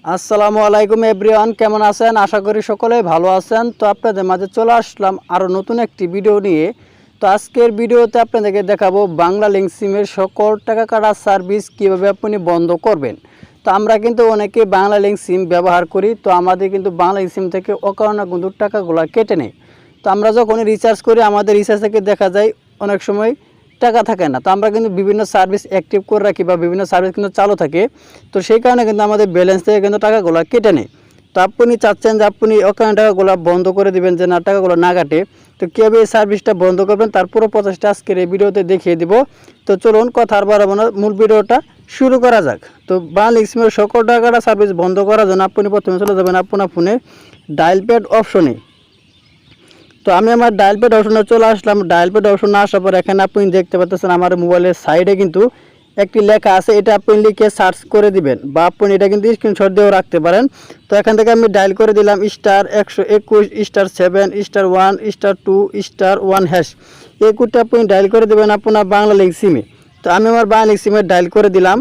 আসসালামু আলাইকুম এভরিওয়ান, কেমন আছেন? আশা করি সকলেই ভালো আছেন। তো আপনাদের মাঝে চলে আসলাম আরও নতুন একটি ভিডিও নিয়ে। তো আজকের ভিডিওতে আপনাদেরকে দেখাবো বাংলা লিঙ্ক সিমের সকল টাকা কাটার সার্ভিস কিভাবে আপনি বন্ধ করবেন। তো আমরা কিন্তু অনেকে বাংলা লিঙ্ক সিম ব্যবহার করি, তো আমাদের কিন্তু বাংলা লিঙ্ক সিম থেকে অকারণে কিন্তু টাকাগুলো কেটে নেয়। তো আমরা যখনই রিচার্জ করি আমাদের রিচার্জ থেকে দেখা যায় অনেক সময় টাকা থাকে না। তো আমরা কিন্তু বিভিন্ন সার্ভিস অ্যাক্টিভ করে রাখি বা বিভিন্ন সার্ভিস কিন্তু চালু থাকে, তো সেই কারণে কিন্তু আমাদের ব্যালেন্স থেকে কিন্তু টাকাগুলো কেটে নেয়। তো আপনি চাচ্ছেন যে আপনি ওখানে টাকাগুলো বন্ধ করে দিবেন, যে না টাকাগুলো না কাটে। তো কীভাবে এই সার্ভিসটা বন্ধ করবেন তার পুরো প্রসেসটা আজকের এই ভিডিওতে দেখিয়ে দিব। তো চলুন কথা আর বাড়াবো না, মূল ভিডিওটা শুরু করা যাক। তো বাংলা সিমের সকল টাকাটা সার্ভিস বন্ধ করার জন্য আপনি প্রথমে চলে যাবেন আপনার ফোনে ডায়াল প্যাড অপশনে। তো আমি আমার ডায়াল প্যাড অপশনে চলে আসলাম। ডায়াল প্যাড অপশনে আসার পর এখানে আপনি দেখতে পাচ্ছেন আমার মোবাইলের সাইডে কিন্তু একটি লেখা আছে, এটা আপনি লিখে সার্চ করে দিবেন বা আপনি এটা কিন্তু স্ক্রিনশট দিয়েও রাখতে পারেন। তো এখান থেকে আমি ডায়াল করে দিলাম *121*7*1*2*1#। এই কোডটা আপনি ডায়াল করে দেবেন আপনার বাংলা লিঙ্ক সিমে। তো আমি আমার বাংলা লিঙ্ক সিমে ডায়াল করে দিলাম।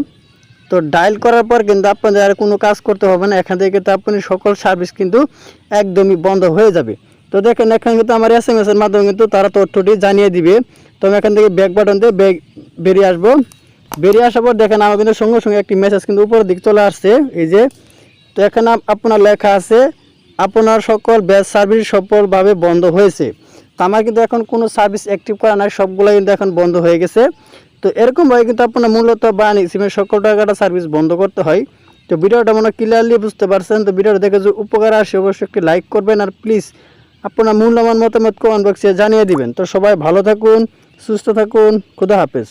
তো ডায়াল করার পর কিন্তু আপনাদের আর কোনো কাজ করতে হবে না, এখান থেকে কিন্তু আপনি সকল সার্ভিস কিন্তু একদমই বন্ধ হয়ে যাবে। তো দেখেন এখানে কিন্তু আমার SMS এর মাধ্যমে কিন্তু তারা তথ্যটি জানিয়ে দিবে। তো আমি এখান থেকে ব্যাক বাটন দিয়ে বেরিয়ে আসবো। বেরিয়ে আসার পর দেখেন আমার কিন্তু সঙ্গে সঙ্গে একটি মেসেজ কিন্তু উপরের দিক চলে আসছে, এই যে। তো এখানে আপনার লেখা আছে আপনার সকল ব্যাচ সার্ভিস সফলভাবে বন্ধ হয়েছে। তো আমার কিন্তু এখন কোনো সার্ভিস অ্যাক্টিভ করা নাই, সবগুলো কিন্তু এখন বন্ধ হয়ে গেছে। তো এরকমভাবে কিন্তু আপনার মূলত বাংলা সিমের সকল টাকাটা সার্ভিস বন্ধ করতে হয়। তো ভিডিওটা মনে ক্লিয়ারলি বুঝতে পারছেন। তো ভিডিওটা দেখে যদি উপকার আসে অবশ্যই একটি লাইক করবেন, আর প্লিজ আপনার মূল্যবান মতামত কমেন্ট বক্সে জানিয়ে দিবেন। তো সবাই ভালো থাকুন, সুস্থ থাকুন, খুদা হাফেজ।